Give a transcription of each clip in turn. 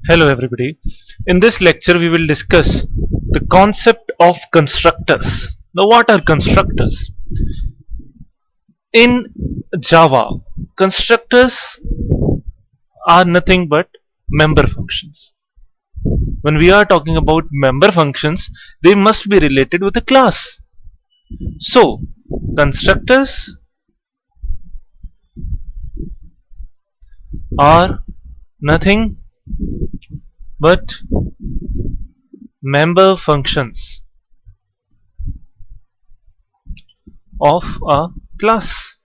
Hello everybody. In this lecture we will discuss the concept of constructors. Now what are constructors? In Java, constructors are nothing but member functions. When we are talking about member functions, they must be related with a class. So, constructors are nothing but member functions of a class.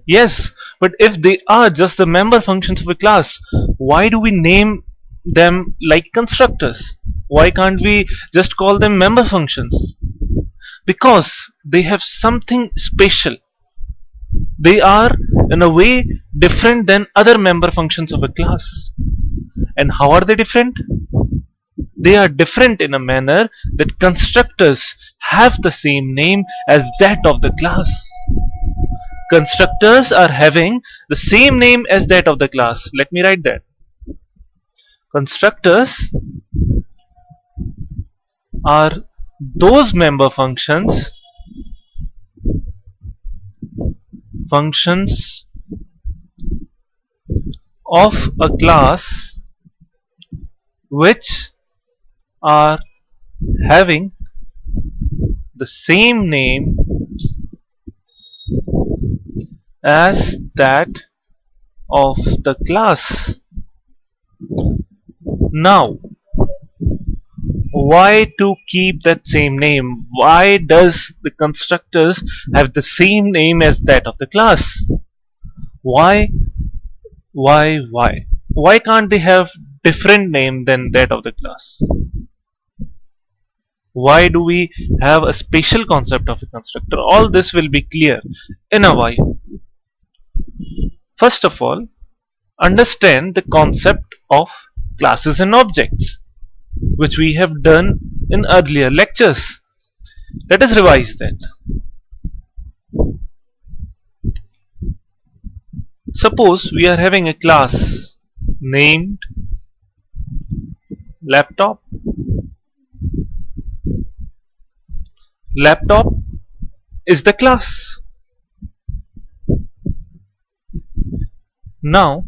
Yes, but if they are just the member functions of a class, why do we name them like constructors? Why can't we just call them member functions? Because they have something special. They are in a way different than other member functions of a class. And how are they different? They are different in a manner that constructors have the same name as that of the class. Constructors are having the same name as that of the class. Let me write that. Constructors are those member functions of a class which are having the same name as that of the class. Now, why to keep that same name? Why does the constructors have the same name as that of the class? Why? Why can't they have different name than that of the class? Why do we have a special concept of a constructor? All this will be clear in a while. First of all, understand the concept of classes and objects, which we have done in earlier lectures. Let us revise that. Suppose we are having a class named laptop. Laptop is the class. Now,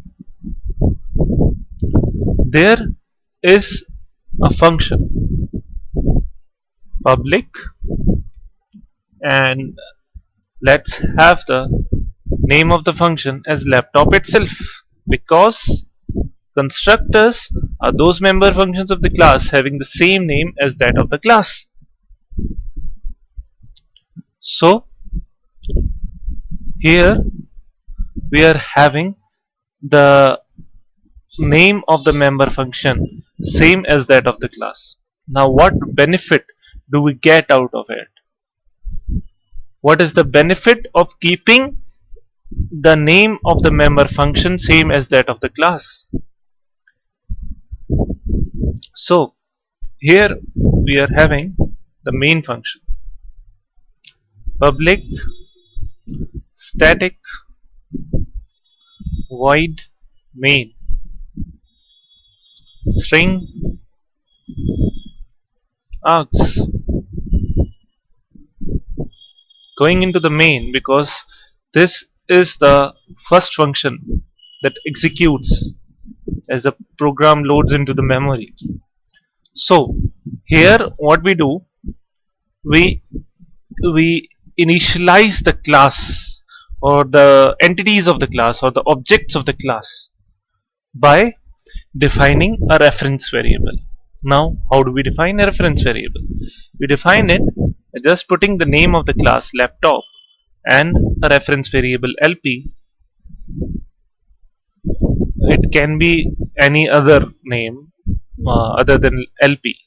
there is a function public, and let's have the name of the function as laptop itself, because constructors are those member functions of the class having the same name as that of the class. So here we are having the name of the member function same as that of the class. Now what benefit do we get out of it? What is the benefit of keeping the name of the member function same as that of the class? So here we are having the main function public static void main string args, going into the main because this is the first function that executes as the program loads into the memory. So here what we do, we initialize the class or the entities of the class or the objects of the class by defining a reference variable. Now how do we define a reference variable? We define it by just putting the name of the class laptop and a reference variable LP. It can be any other name other than LP,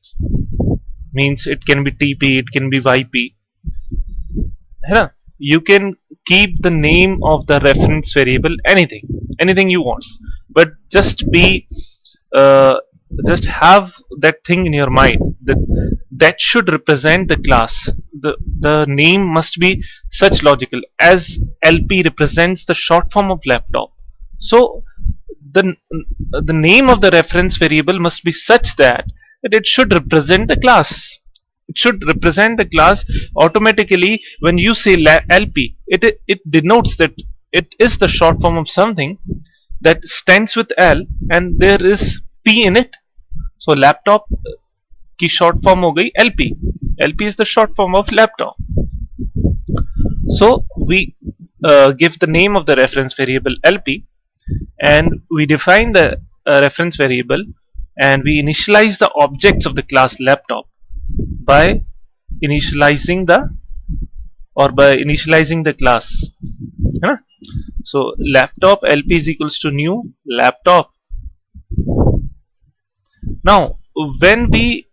means it can be TP, it can be YP. You can keep the name of the reference variable anything you want, but just have that thing in your mind that should represent the class. The name must be such logical as LP represents the short form of laptop. So the the name of the reference variable must be such that it should represent the class. It should represent the class automatically. When you say LP, it denotes that it is the short form of something that stands with L and there is P in it. So laptop की short form हो गई LP. LP is the short form of laptop. So we give the name of the reference variable LP, and we define the reference variable, and we initialize the objects of the class laptop by initializing the class. Huh? So laptop LP is equals to new laptop. Now when we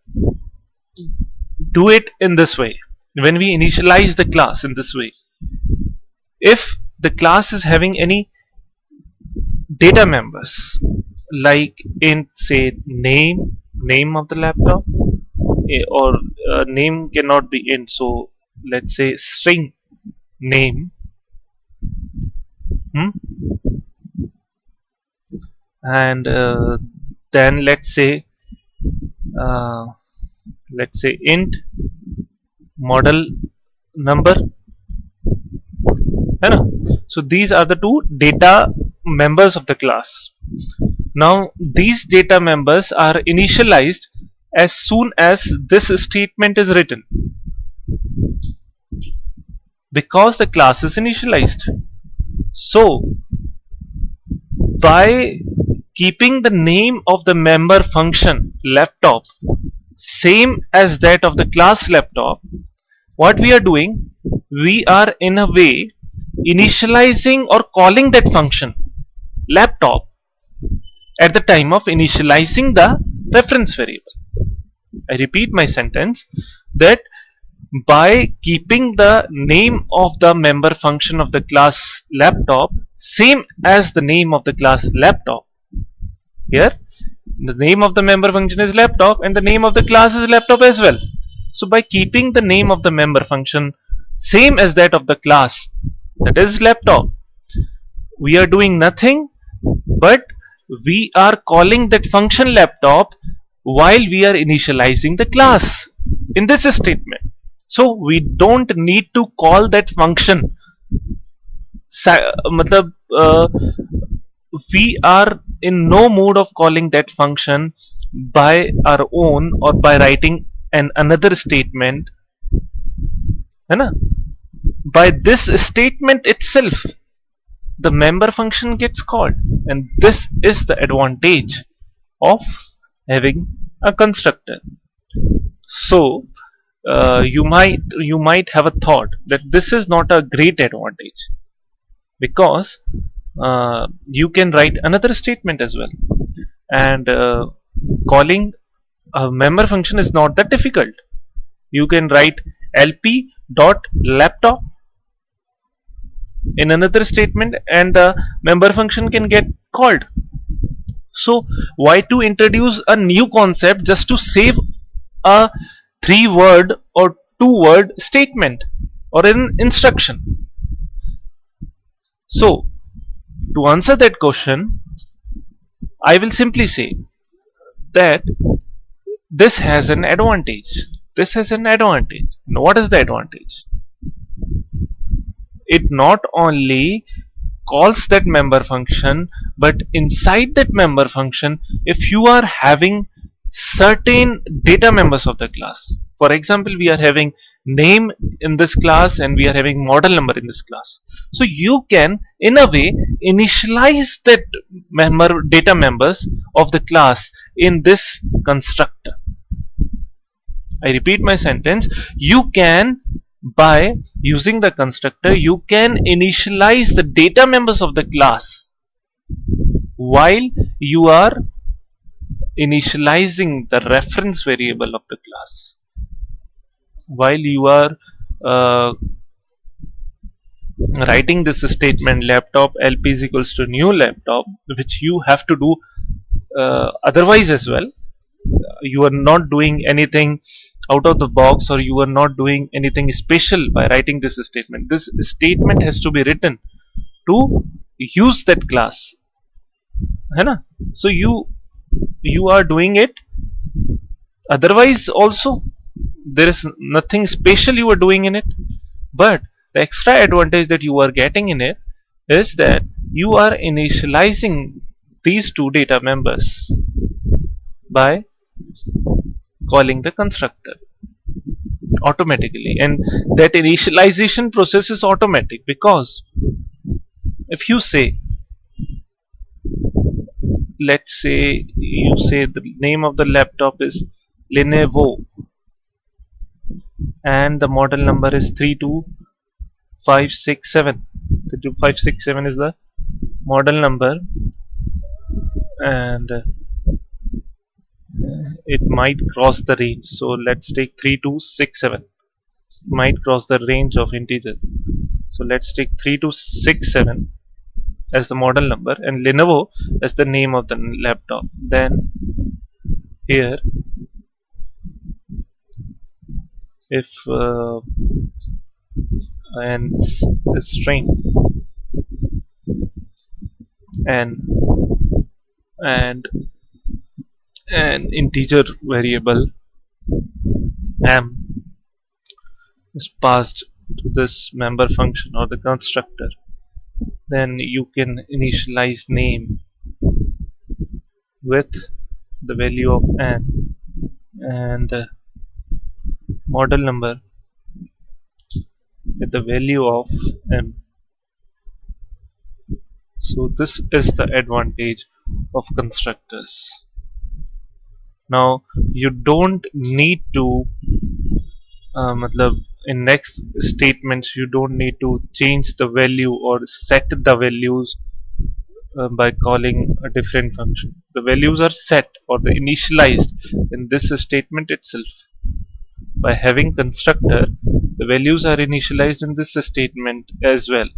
do it in this way, when we initialize the class in this way, if the class is having any data members like int, say name of the laptop, or name cannot be int, so let's say string name, and then let's say int model number. So these are the two data members of the class. Now these data members are initialized as soon as this statement is written, because the class is initialized. So by keeping the name of the member function laptop same as that of the class laptop, what we are doing, we are in a way initializing or calling that function laptop at the time of initializing the reference variable. I repeat my sentence, that by keeping the name of the member function of the class laptop same as the name of the class laptop, here the name of the member function is laptop and the name of the class is laptop as well. So by keeping the name of the member function same as that of the class, that is laptop, we are doing nothing but we are calling that function laptop while we are initializing the class in this statement. So we don't need to call that function. We are in no mood of calling that function by our own or by writing another statement. By this statement itself the member function gets called, and this is the advantage of having a constructor. So you might have a thought that this is not a great advantage, because you can write another statement as well, and calling a member function is not that difficult. You can write lp dot laptop in another statement and the member function can get called. So why to introduce a new concept just to save a 3-word or 2-word statement or an instruction? So to answer that question, I will simply say that this has an advantage. This has an advantage. Now, what is the advantage? It not only calls that member function, but inside that member function, if you are having certain data members of the class, for example, we are having name in this class and we are having model number in this class, so you can in a way initialize that data members of the class in this constructor. I repeat my sentence, you can, by using the constructor, you can initialize the data members of the class while you are initializing the reference variable of the class, while you are writing this statement laptop lp is equals to new laptop, which you have to do otherwise as well. You are not doing anything out of the box, or you are not doing anything special by writing this statement. This statement has to be written to use that class है ना? So you are doing it otherwise also. There is nothing special you are doing in it, but the extra advantage that you are getting in it is that you are initializing these two data members by calling the constructor automatically, and that initialization process is automatic because if you say, let's say you say the name of the laptop is Lenovo and the model number is 32567. 32567 is the model number, and it might cross the range. So let's take 3267. Might cross the range of integer. So let's take 3267 as the model number and Lenovo as the name of the laptop. Then here, if and a string and and an integer variable m is passed to this member function or the constructor, then you can initialize name with the value of n and model number with the value of m. So this is the advantage of constructors. Now you don't need to matlab in next statements you don't need to change the value or set the values by calling a different function. The values are set or the initialized in this statement itself. By having constructor, the values are initialized in this statement as well.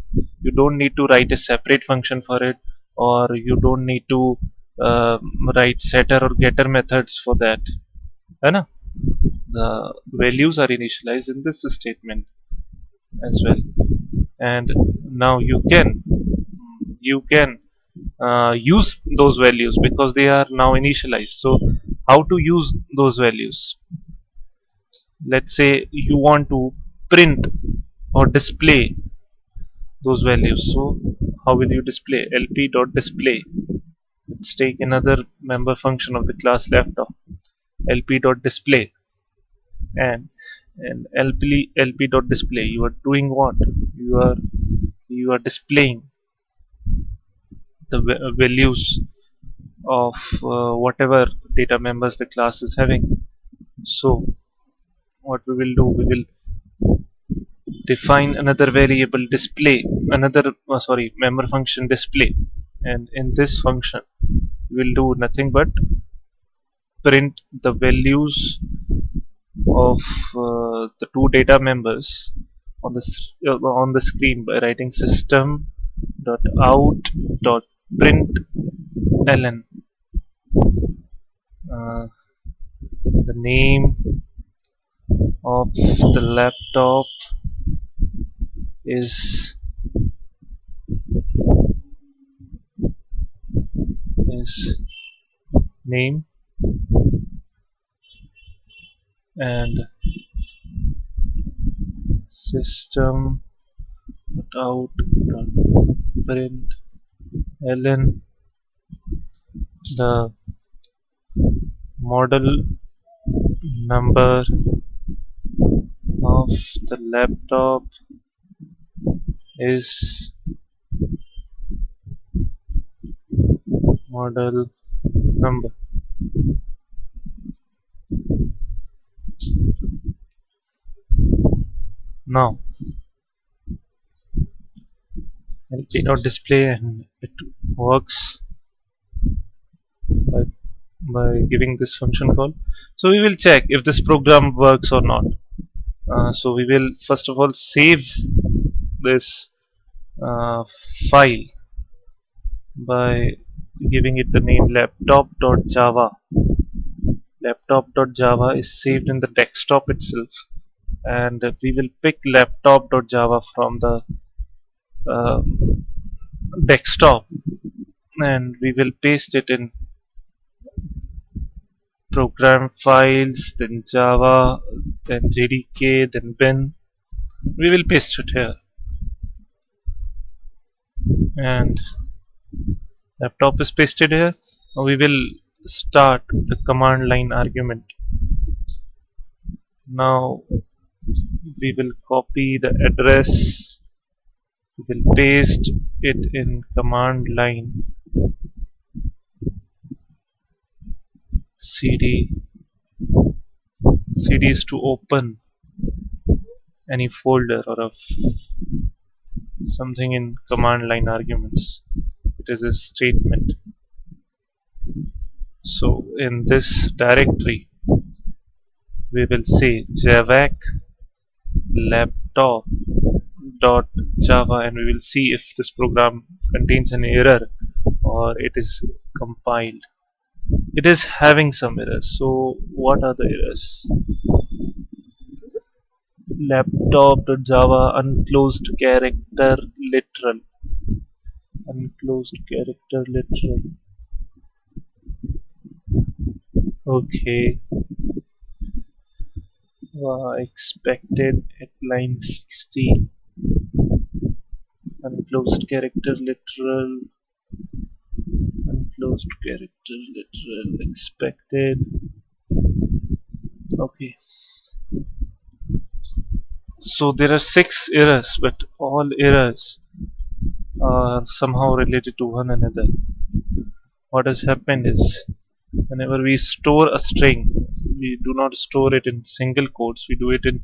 You don't need to write a separate function for it, or you don't need to write setter or getter methods for that. है ना? The values are initialized in this statement as well, and now you can use those values because they are now initialized. So how to use those values? Let's say you want to print or display those values. So how will you display? lp.display. Let's take another member function of the class laptop, lp.display, and lp.display. You are doing what? You are displaying the values of whatever data members the class is having. So what we will do, we will define another variable display, another member function display, and in this function we will do nothing but print the values of the two data members on the screen by writing system.out.println uh, the name of the laptop is name, and system.out.println the model number of the laptop is model number. Now lp.display, and it works by giving this function call. So we will check if this program works or not. So we will first of all save this uh, file by giving it the name laptop.java. Laptop.java is saved in the desktop itself, and we will pick laptop.java from the desktop and we will paste it in program files, then Java, then JDK, then bin. We will paste it here, and laptop is pasted here. Now we will start the command line argument. Now we will copy the address, we will paste it in command line cd. Cd is to open any folder or something in command line arguments. It is a statement. So in this directory we will say javac laptop dot java, and we will see if this program contains an error or it is compiled. It is having some errors. So what are the errors? Laptop.java unclosed character literal. Unclosed character literal. Okay. Expected at line 60. Unclosed character literal. Unclosed character literal expected. Okay. So there are 6 errors, but all errors are somehow related to one another. What has happened is, whenever we store a string, we do not store it in single quotes, we do it in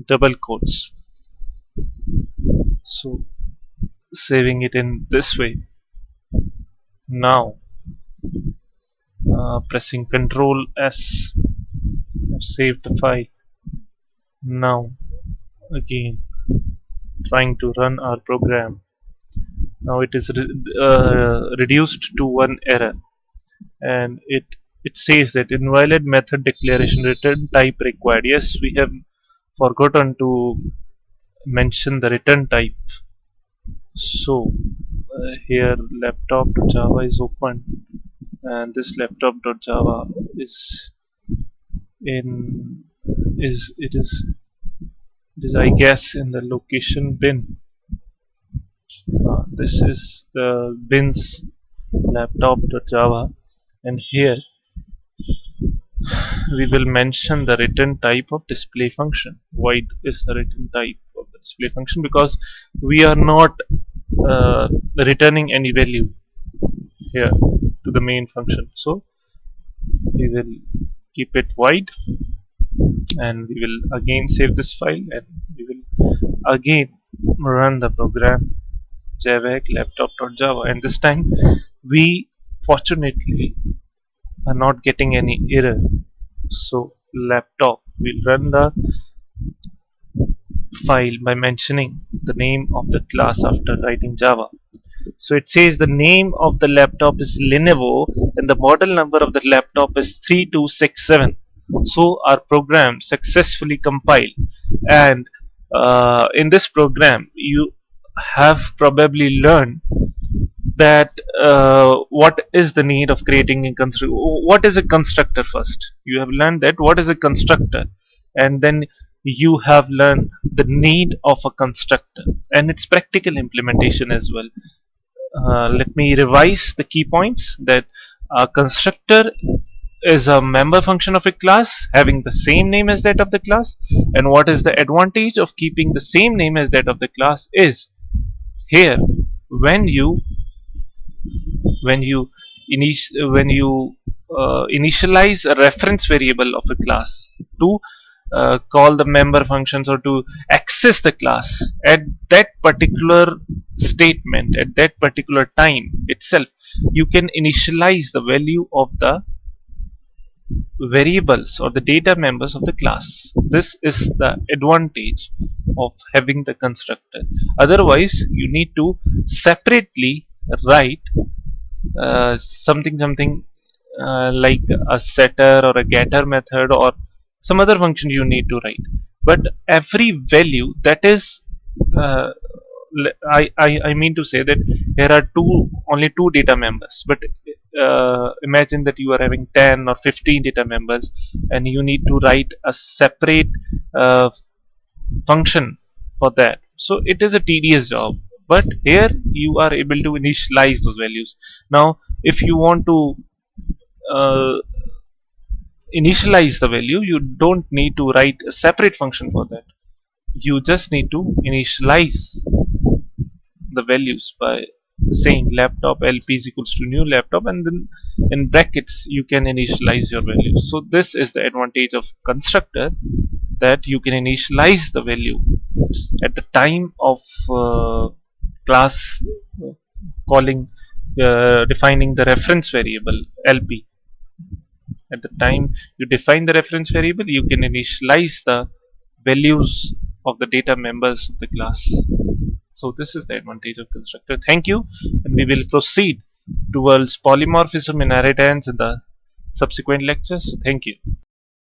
double quotes. So saving it in this way. Now pressing Ctrl S, I've saved the file. Now again trying to run our program. Now it is reduced to one error, and it says that invalid method declaration return type required. Yes, we have forgotten to mention the return type. So here laptop.java is open, and this laptop.java is I guess in the location bin. This is the bin's laptop.java, and here we will mention the return type of display function. Void is the return type of the display function, because we are not returning any value here to the main function. So we will keep it void, and we will again save this file, and we will again run the program javac laptop.java, and this time we fortunately are not getting any error. So laptop will run the file by mentioning the name of the class after writing Java. So it says the name of the laptop is Lenovo and the model number of the laptop is 3267. So our program successfully compiled, and in this program you have probably learned that what is the need of creating a constructor. What is a constructor? First you have learned that what is a constructor, and then you have learned the need of a constructor and its practical implementation as well. Let me revise the key points. That a constructor is a member function of a class having the same name as that of the class, and what is the advantage of keeping the same name as that of the class is, here when you initialize a reference variable of a class to call the member functions or to access the class at that particular statement, at that particular time itself, you can initialize the value of the variables or the data members of the class. This is the advantage of having the constructor. Otherwise you need to separately write something like a setter or a getter method or some other function you need to write, but every value that is I mean to say that here are only two data members, but imagine that you are having 10 or 15 data members, and you need to write a separate uh, function for that. So it is a tedious job, but here you are able to initialize those values. Now if you want to uh, initialize the value, you don't need to write a separate function for that. You just need to initialize the values by saying laptop lp is equals to new laptop, and then in brackets you can initialize your values. So this is the advantage of constructor, that you can initialize the value at the time of class calling, defining the reference variable lp. At the time you define the reference variable, you can initialize the values of the data members of the class. So this is the advantage of constructor. Thank you, and we will proceed towards polymorphism inheritance in the subsequent lectures. So thank you.